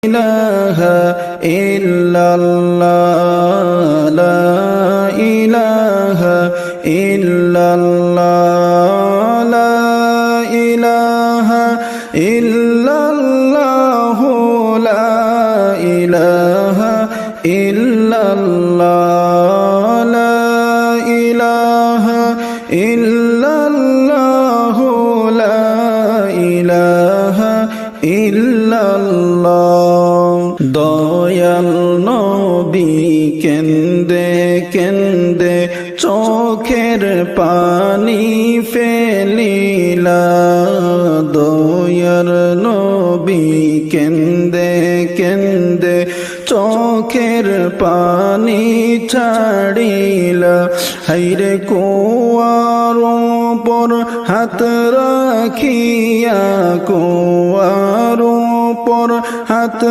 ইলাহা ইল্লাল্লাহ লা ইলাহা ইল্লাল্লাহ লা ইলাহা ইল্লাল্লাহ লা ইলাহা ইল্লাল্লাহ লা ইলাহা ইল্লাল্লাহ লা ইলাহা ইল্লাল্লাহ। দয়াল নবী কেন্দে কেন্দে চোখের পানি ফেলিলা, দয়াল নবী কেন্দে কেন্দে চোখের পানি ছাড়িলা। হাইরে কুয়ার উপর হাত রাখিয়া, কুয়ার উপর হাত